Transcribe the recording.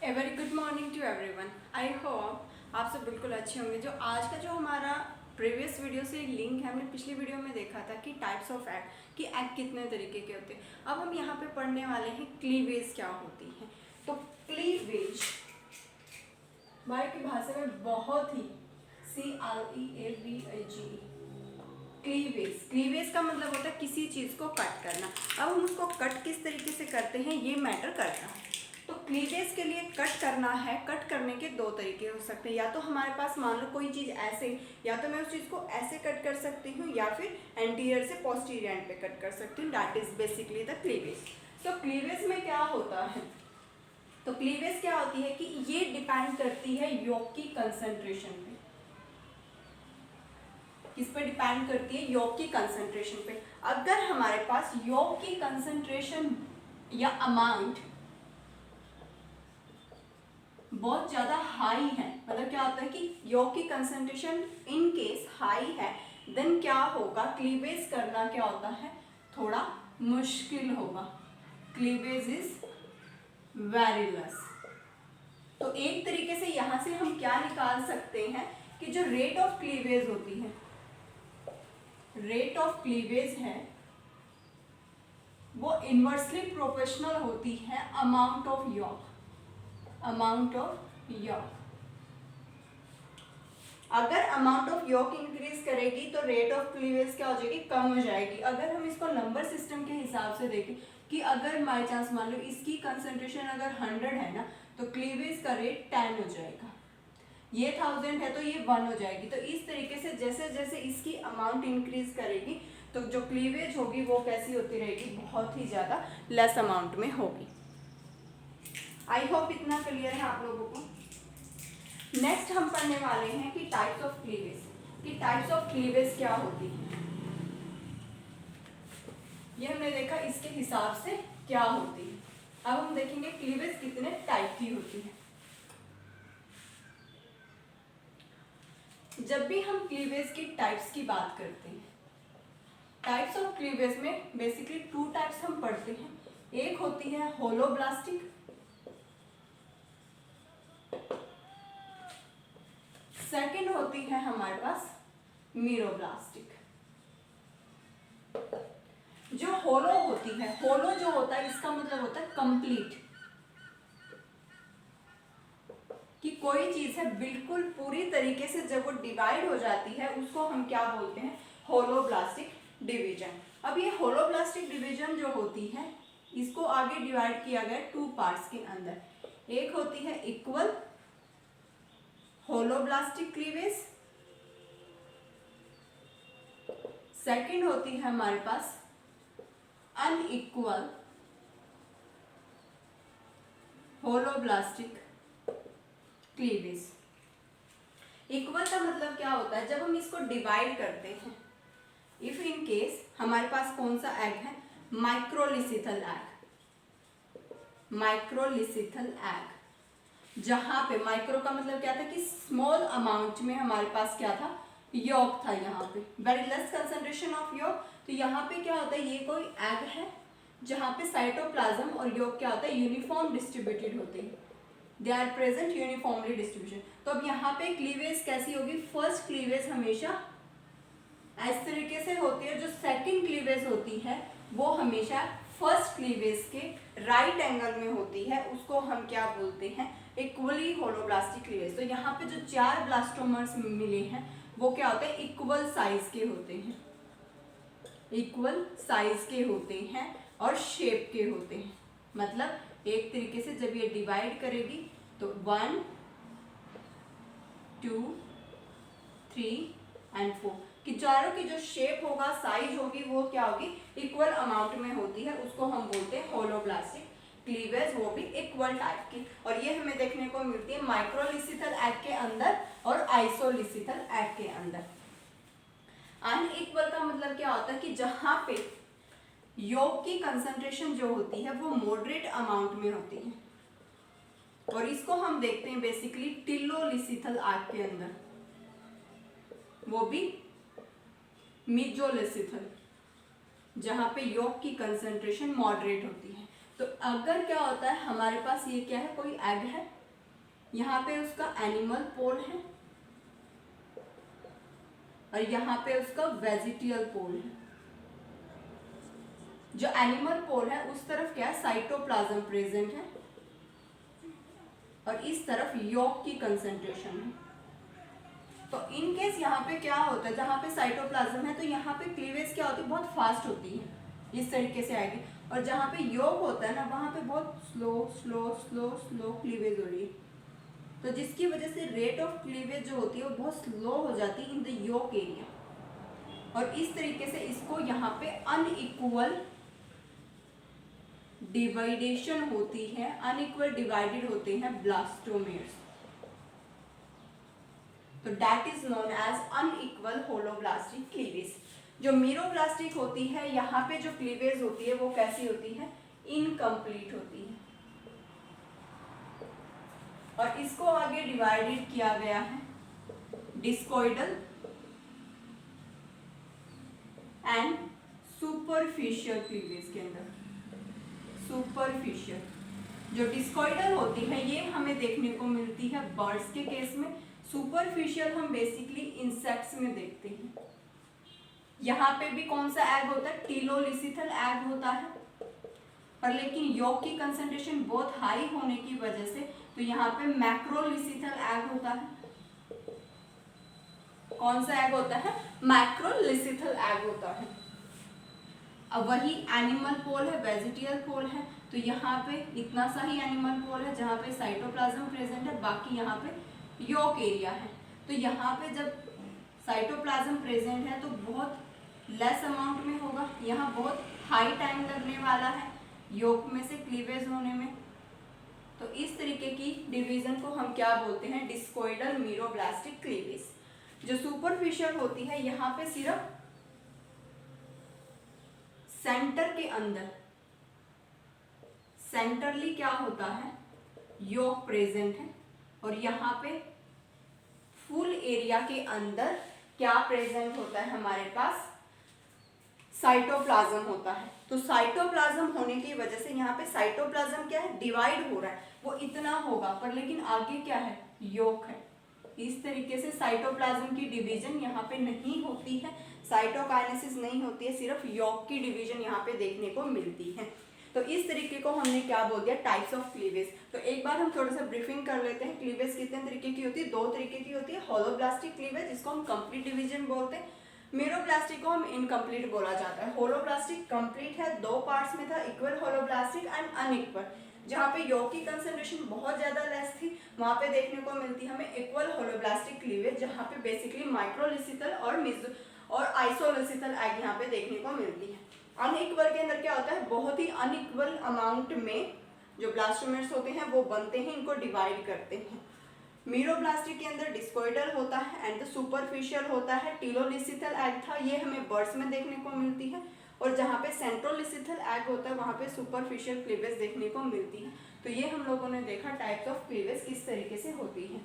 A very good morning to everyone. I hope आप सब बिल्कुल अच्छे होंगे। जो आज का जो हमारा प्रीवियस वीडियो से लिंक है, हमने पिछली वीडियो में देखा था कि टाइप्स ऑफ एग, कि एग कितने तरीके के होते हैं। अब हम यहाँ पे पढ़ने वाले हैं क्लीवेज क्या होती है। तो क्लीवेज हमारी की भाषा में बहुत ही CREAVAGE क्लीवेज। क्लीवेज का मतलब होता है किसी चीज़ को कट करना। अब हम उसको कट किस तरीके से करते हैं ये मैटर करता है। तो क्लीवेज के लिए कट करना है, कट करने के दो तरीके हो सकते हैं। या तो हमारे पास मान लो कोई चीज़ ऐसे, या तो मैं उस चीज़ को ऐसे कट कर सकती हूँ या फिर एंटीरियर से पोस्टीरियर एंड पे कट कर सकती हूँ। That is basically the cleavage. तो क्लीवेज में क्या होता है, तो क्लीवेज क्या होती है कि ये डिपेंड करती है योग की कंसंट्रेशन पे। किस पे डिपेंड करती है? योग की कंसंट्रेशन पे। अगर हमारे पास योग की कंसंट्रेशन या अमाउंट बहुत ज्यादा हाई है, मतलब क्या होता है कि योग की कंसंट्रेशन इन केस हाई है, देन क्या होगा, क्लीवेज करना क्या होता है, थोड़ा मुश्किल होगा। Cleavage is very less. तो एक तरीके से यहां से हम क्या निकाल सकते हैं कि जो रेट ऑफ क्लीवेज होती है, रेट ऑफ क्लीवेज है वो इनवर्सली प्रोपोर्शनल होती है अमाउंट ऑफ योग, अमाउंट ऑफ योग। अगर अमाउंट ऑफ योग इंक्रीज करेगी तो रेट ऑफ क्लीवेज क्या हो जाएगी, कम हो जाएगी। अगर हम इसको नंबर सिस्टम के हिसाब से देखें कि अगर बाई चांस मान लो इसकी कंसंट्रेशन अगर 100 है ना, तो क्लीवेज का रेट 10 हो जाएगा। ये 1000 है तो ये 1 हो जाएगी। तो इस तरीके से जैसे जैसे इसकी अमाउंट इंक्रीज करेगी तो जो क्लीवेज होगी वो कैसी होती रहेगी, बहुत ही ज़्यादा लेस अमाउंट में होगी। आई होप इतना क्लियर है आप लोगों को। नेक्स्ट हम पढ़ने वाले हैं कि टाइप्स ऑफ क्लीवेज, कि टाइप्स ऑफ क्लीवेज क्या होती है। ये हमने देखा इसके हिसाब से क्या होती है। अब हम देखेंगे क्लीवेज कितने टाइप की होती है। जब भी हम क्लीवेज की टाइप्स की बात करते हैं, टाइप्स ऑफ क्लीवेज में बेसिकली 2 टाइप्स हम पढ़ते हैं। एक होती है होलोब्लास्टिक, सेकंड होती है हमारे पास मीरोब्लास्टिक। जो होलो होती है, होलो जो होता है इसका मतलब होता है कंप्लीट, कि कोई चीज है बिल्कुल पूरी तरीके से जब वो डिवाइड हो जाती है उसको हम क्या बोलते हैं, होलोब्लास्टिक डिवीजन। अब ये होलोब्लास्टिक डिवीजन जो होती है इसको आगे डिवाइड किया गया 2 पार्ट्स के अंदर। एक होती है इक्वल होलोब्लास्टिक क्लीवेज, सेकंड होती है हमारे पास अनइक्वल होलोब्लास्टिक क्लीवेज। इक्वल का मतलब क्या होता है, जब हम इसको डिवाइड करते हैं, इफ इन केस हमारे पास कौन सा एग है, माइक्रोलिसिथल एग, माइक्रोलिसिथल एग, जहां पे माइक्रो का मतलब क्या था कि स्मॉल अमाउंट में हमारे पास क्या था, योग था। यहाँ पे वेरी लेस कंसंट्रेशन ऑफ योग। तो यहाँ पे क्या होता है, ये कोई एग है जहाँ पे साइटोप्लाज्म और योग क्या होता है, यूनिफॉर्म डिस्ट्रीब्यूटेड होते हैं, they are present uniformly distribution. तो अब यहाँ पे क्लीवेज कैसी होगी, फर्स्ट क्लीवेज हमेशा इस तरीके से होती है, जो सेकंड क्लीवेज होती है वो हमेशा फर्स्ट क्लीवेज के राइट एंगल में होती है, उसको हम क्या बोलते हैं, इक्वली होलोब्लास्टिक क्लीवेज। तो यहाँ पे जो 4 ब्लास्टोमर्स मिले हैं वो क्या होते हैं, इक्वल साइज के होते हैं, इक्वल साइज के होते हैं और शेप के होते हैं। मतलब एक तरीके से जब ये डिवाइड करेगी तो 1 2 3 एंड 4 कि चारों की जो शेप होगा, साइज होगी, वो क्या होगी, इक्वल अमाउंट में होती है, उसको हम बोलते हैं होलोब्लास्टिक क्लीवेज, वो भी इक्वल टाइप की। और ये हमें देखने को मिलती है माइक्रोलिसिथल एग के अंदर और आइसोलिसिथल एग के अंदर। अनइक्वल का मतलब क्या होता है कि जहां पे योग की कंसंट्रेशन जो होती है वो मॉडरेट अमाउंट में होती है, और इसको हम देखते हैं बेसिकली टिलोलिसिथल एग के अंदर, वो भी मिजोलिसिथल, जहां पे योग की कंसंट्रेशन मॉडरेट होती है। तो अगर क्या होता है हमारे पास ये क्या है, कोई एग है, यहाँ पे उसका एनिमल पोल है और यहाँ पे उसका वेजिटियल पोल है। जो एनिमल पोल है उस तरफ क्या है, साइटोप्लाज्म प्रेजेंट है और इस तरफ यॉक की कंसंट्रेशन है। तो इन केस यहाँ पे क्या होता है, जहाँ पे साइटोप्लाज्म है तो यहाँ पे क्लीवेज क्या होती है, बहुत फास्ट होती है, इस तरीके से आएगी। और जहाँ पे यॉक होता है ना, वहाँ पे बहुत slow slow slow slow cleavage हो रही है। तो जिसकी वजह से रेट ऑफ क्लीवेज जो होती है वो बहुत स्लो हो जाती है इन द यॉक एरिया। और इस तरीके से इसको यहाँ पे अनइक्वल डिवाइडेशन होती है, अनइक्वल डिवाइडेड होते हैं ब्लास्टोमेर्स। तो that is known as unequal holoblastic cleavage. जो मीरोब्लास्टिक होती है, यहाँ पे जो क्लीवेज होती है वो कैसी होती है, इनकम्प्लीट होती है। और इसको आगे डिवाइडेड किया गया है डिस्कोइडल एंड सुपरफिशियल क्लीवेज के अंदर। सुपरफिशियल जो डिस्कोइडल होती है ये हमें देखने को मिलती है बर्ड्स के केस में। सुपरफिशियल हम बेसिकली इंसेक्ट्स में देखते हैं। यहाँ पे भी कौन सा एग होता है, टीलोलिसिथल एग होता है, और लेकिन यॉक की कंसंट्रेशन बहुत हाई होने की वजह से तो यहाँ पे मैक्रोलिसिथल एग होता है। कौन सा एग होता है, मैक्रोलिसिथल एग होता है। अब वही एनिमल पोल है, वेजिटियल पोल है, तो यहाँ पे इतना सा ही एनिमल पोल है जहाँ पे साइटोप्लाज्म प्रेजेंट है, बाकी यहाँ पे यॉक एरिया है। तो यहाँ पे जब साइटोप्लाज्म प्रेजेंट है तो बहुत लेस अमाउंट में होगा, यहाँ बहुत हाई टाइम लगने वाला है यॉक में से क्लीवेज होने में। तो इस तरीके की डिवीजन को हम क्या बोलते हैं, डिस्कोइडल मीरोब्लास्टिक क्लीवेज। जो सुपरफिशियल होती है यहाँ पे सिर्फ सेंटर के अंदर सेंटरली क्या होता है, यॉक प्रेजेंट है, और यहाँ पे फुल एरिया के अंदर क्या प्रेजेंट होता है, हमारे पास साइटोप्लाज्म होता है। तो साइटोप्लाज्म होने की वजह से यहाँ पे साइटोप्लाज्म क्या है, डिवाइड हो रहा है, वो इतना होगा, पर लेकिन आगे क्या है, यॉक है। इस तरीके से साइटोप्लाज्म की डिवीजन यहाँ पे नहीं होती है, साइटोकाइनेसिस नहीं होती है, सिर्फ यॉक की डिवीजन यहाँ पे देखने को मिलती है। तो इस तरीके को हमने क्या बोल दिया, टाइप्स ऑफ क्लीवेज। तो एक बार हम थोड़ा सा ब्रीफिंग कर लेते हैं। क्लीवेज कितने तरीके की होती है, दो तरीके की होती है। होलोब्लास्टिक क्लीवेज जिसको हम कंप्लीट डिवीजन बोलते हैं, मीरोब्लास्टिक को हम इनकम्प्लीट बोला जाता है। होलोब्लास्टिक कंप्लीट है, दो पार्ट्स में था, इक्वल होलोब्लास्टिक एंड अनइक्वल। जहाँ पे यॉक की कंसंट्रेशन बहुत ज्यादा लेस थी वहां पे देखने को मिलती है हमें इक्वल होलोब्लास्टिक क्लीवेज, जहाँ पे बेसिकली माइक्रोलिसिथल और आइसोलिसिथल एग यहाँ पे देखने को मिलती है। अनइक्वल के अंदर क्या होता है, बहुत ही अनइक्वल अमाउंट में जो ब्लास्टोमेर्स होते हैं वो बनते हैं, इनको डिवाइड करते हैं। मीरोब्लास्टिक के अंदर डिस्कोइडल होता है एंड सुपरफिशियल होता है। टीलोलिसिथल एग था, ये हमें बर्ड्स में देखने को मिलती है, और जहाँ पे सेंट्रोलिसिथल एग होता है वहाँ पे सुपरफिशियल क्लीवेज देखने को मिलती है। तो ये हम लोगों ने देखा टाइप्स ऑफ क्लीवेज किस तरीके से होती है।